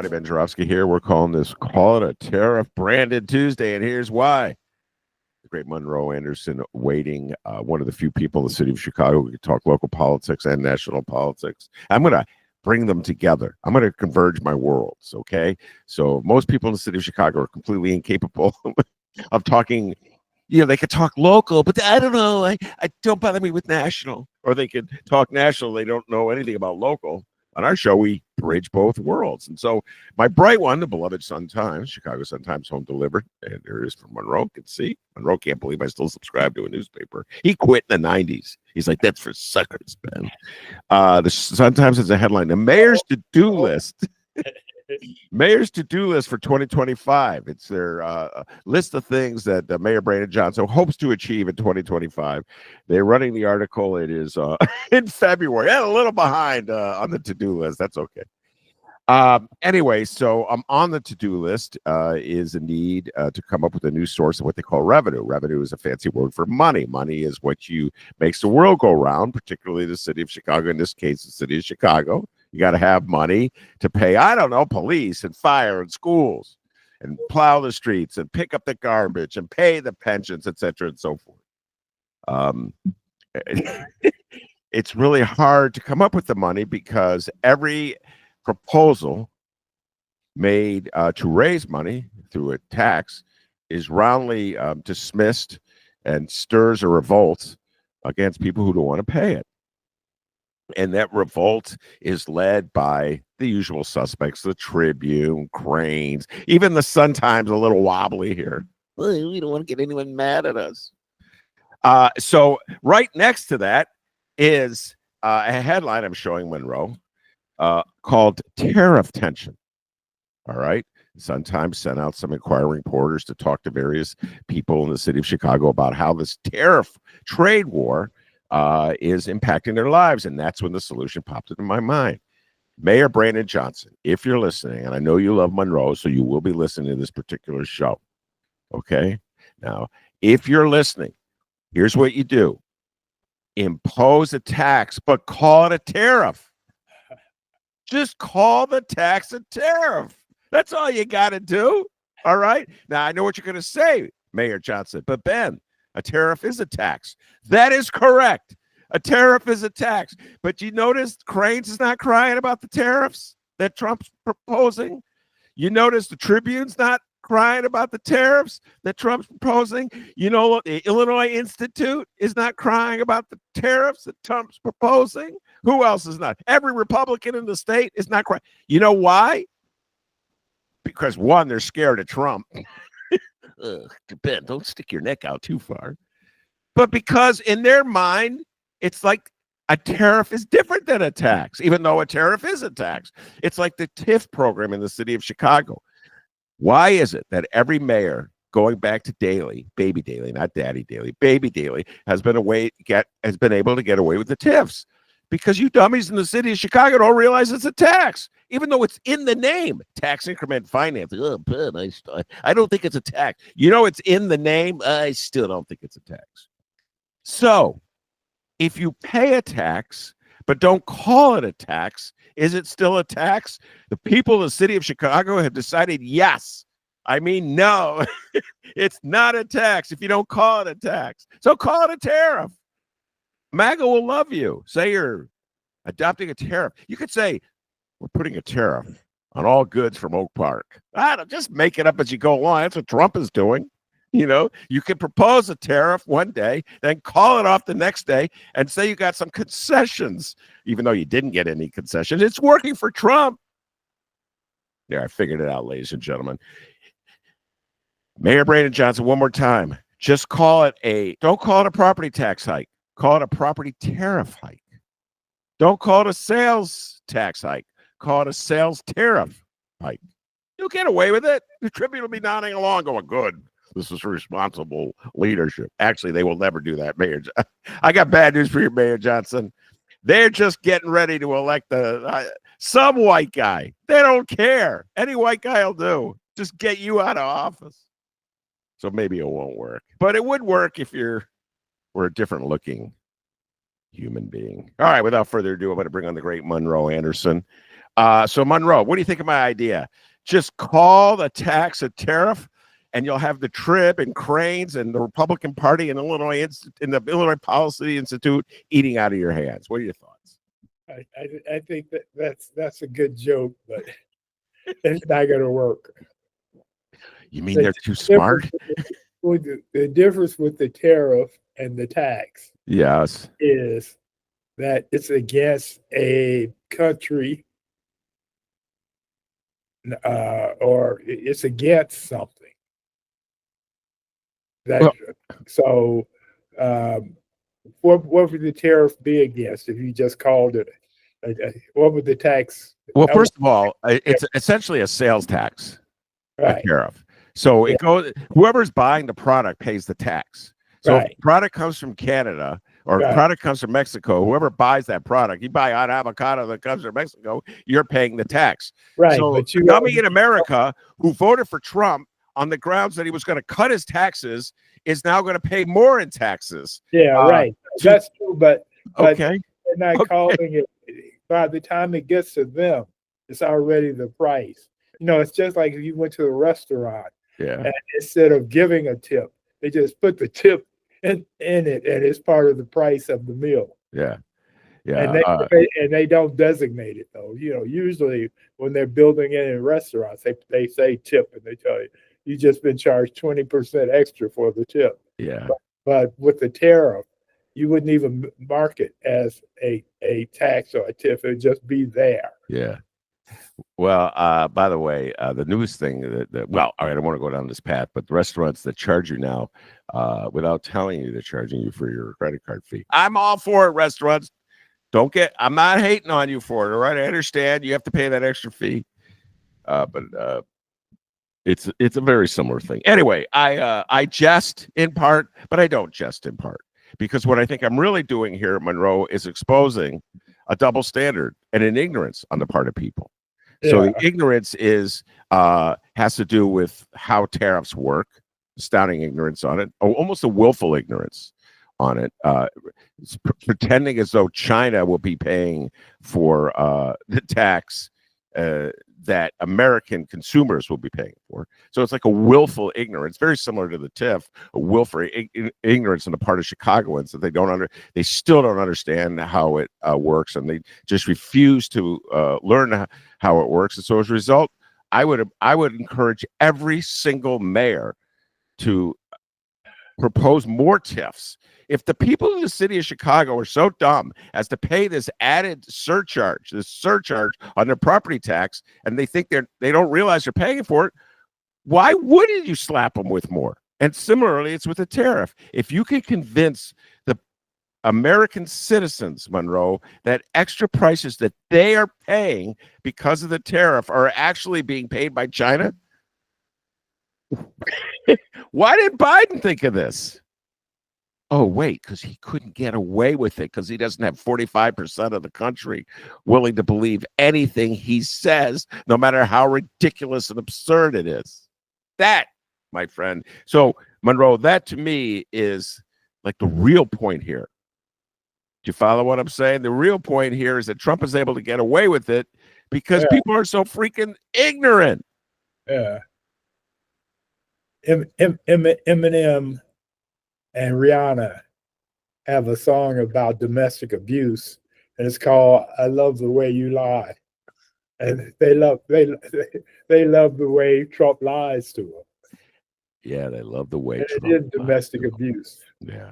everybody. Ben Jarofsky here. We're calling this Call It a Tariff Branded Tuesday, and here's why. The great Monroe Anderson waiting, one of the few people in the city of Chicago who can talk local politics and national politics. I'm going to bring them together. I'm going to converge my worlds, okay? So most people in the city of Chicago are completely incapable of talking. They could talk local, but I don't know. I don't bother me with national. Or they could talk national. They don't know anything about local. On our show, we bridge both worlds. And so my bright one, the beloved Sun-Times, Chicago Sun-Times home delivered, and there it is from Monroe. You can see. Monroe can't believe I still subscribe to a newspaper. He quit in the 90s. He's like, that's for suckers, man. The Sun-Times has a headline, the mayor's to-do list. Mayor's to-do list for 2025. It's their list of things that Mayor Brandon Johnson hopes to achieve in 2025. They're running the article. It is in February. And a little behind on the to-do list. That's okay. Anyway, so on the to-do list is a need to come up with a new source of what they call revenue. Revenue is a fancy word for money. Money is what makes the world go round, particularly the city of Chicago. In this case, the city of Chicago. You got to have money to pay, I don't know, police and fire and schools and plow the streets and pick up the garbage and pay the pensions, et cetera, and so forth. It's really hard to come up with the money because every proposal made to raise money through a tax is roundly dismissed and stirs a revolt against people who don't want to pay it. And that revolt is led by the usual suspects, the Tribune, Cranes, even the Sun-Times, a little wobbly here. We don't want to get anyone mad at us. So right next to that is a headline I'm showing Monroe called Tariff Tension. All right. Sun-Times sent out some inquiring reporters to talk to various people in the city of Chicago about how this tariff trade war is impacting their lives. And that's when the solution popped into my mind. Mayor Brandon Johnson, if you're listening, and I know you love Monroe, so you will be listening to this particular show. Okay? Now, if you're listening, here's what you do. Impose a tax, but call it a tariff. Just call the tax a tariff. That's all you got to do. All right? Now, I know what you're going to say, Mayor Johnson, but Ben, a tariff is a tax. That is correct. A tariff is a tax. But you notice Cranes is not crying about the tariffs that Trump's proposing. You notice the Tribune's not crying about the tariffs that Trump's proposing. You know, the Illinois Institute is not crying about the tariffs that Trump's proposing. Who else is not? Every Republican in the state is not crying. You know why? Because, one, they're scared of Trump. Ben, don't stick your neck out too far. But because in their mind, it's like a tariff is different than a tax, even though a tariff is a tax. It's like the TIF program in the city of Chicago. Why is it that every mayor, going back to Daley, Baby Daley, not Daddy Daley, Baby Daley, has been able to get away with the TIFs? Because you dummies in the city of Chicago don't realize it's a tax, even though it's in the name, tax increment financing. Oh, Ben, I don't think it's a tax. You know, it's in the name. I still don't think it's a tax. So if you pay a tax, but don't call it a tax, is it still a tax? The people of the city of Chicago have decided yes. I mean, no, it's not a tax if you don't call it a tax. So call it a tariff. MAGA will love you. Say you're adopting a tariff. You could say, we're putting a tariff on all goods from Oak Park. I don't just make it up as you go along. That's what Trump is doing. You know, you can propose a tariff one day, then call it off the next day and say you got some concessions, even though you didn't get any concessions. It's working for Trump. There, I figured it out, ladies and gentlemen. Mayor Brandon Johnson, one more time. Just don't call it a property tax hike. Call it a property tariff hike. Don't call it a sales tax hike. Call it a sales tariff hike. You'll get away with it. The Tribune will be nodding along going, good. This is responsible leadership. Actually, they will never do that, Mayor. I got bad news for you, Mayor Johnson. They're just getting ready to elect some white guy. They don't care. Any white guy will do. Just get you out of office. So maybe it won't work. But it would work if we're a different looking human being. All right, without further ado, I'm going to bring on the great Monroe Anderson. So Monroe, what do you think of my idea? Just call the tax a tariff, and you'll have the Trib and Cranes and the Republican Party and Illinois in the Illinois Policy Institute eating out of your hands. What are your thoughts? I think that's a good joke, but it's not going to work. You mean they're too smart? The difference with the tariff and the tax, yes, is that it's against a country, or it's against something. That so, what would the tariff be against if you just called it? What would the tax? Well, first of all, it's essentially a sales tax, right. A tariff. So it goes. Whoever's buying the product pays the tax. So if the product comes from Canada or product comes from Mexico, whoever buys that product, you buy an avocado that comes from Mexico, you're paying the tax. Right. So but the dummy in America who voted for Trump on the grounds that he was going to cut his taxes is now going to pay more in taxes. Yeah, right. That's true, but okay, they're not calling it. By the time it gets to them, it's already the price. It's just like if you went to a restaurant, and instead of giving a tip, they just put the tip in it, and it's part of the price of the meal. Yeah. And they don't designate it though. Usually when they're building it in restaurants, they say tip, and they tell you you just been charged 20% extra for the tip. Yeah. But with the tariff, you wouldn't even mark it as a tax or a tip. It'd just be there. Yeah. Well, by the way, the newest thing all right, I don't want to go down this path, but the restaurants that charge you now, without telling you, they're charging you for your credit card fee. I'm all for it, restaurants. I'm not hating on you for it. All right. I understand you have to pay that extra fee. But it's a very similar thing. Anyway, I jest in part, but I don't jest in part, because what I think I'm really doing here, Monroe, is exposing a double standard and an ignorance on the part of people. So the ignorance has to do with how tariffs work, astounding ignorance on it, almost a willful ignorance on it, pretending as though China will be paying for the tax that American consumers will be paying for. So it's like a willful ignorance, very similar to the TIF, a willful ignorance on the part of Chicagoans that they still don't understand how it works, and they just refuse to learn how it works. And so as a result, I would encourage every single mayor to propose more TIFs. If the people in the city of Chicago are so dumb as to pay this added surcharge, on their property tax, and they think they don't realize they're paying for it, why wouldn't you slap them with more? And similarly, it's with a tariff. If you can convince the American citizens, Monroe, that extra prices that they are paying because of the tariff are actually being paid by China, why did Biden think of this? Oh, wait, because he couldn't get away with it because he doesn't have 45% of the country willing to believe anything he says, no matter how ridiculous and absurd it is. That, my friend. So, Monroe, that to me is like the real point here. Do you follow what I'm saying? The real point here is that Trump is able to get away with it because people are so freaking ignorant. Yeah. Eminem and Rihanna have a song about domestic abuse, and it's called "I Love the Way You Lie," and they love the way Trump lies to them. Yeah, they love the way Trump lies domestic abuse. Yeah.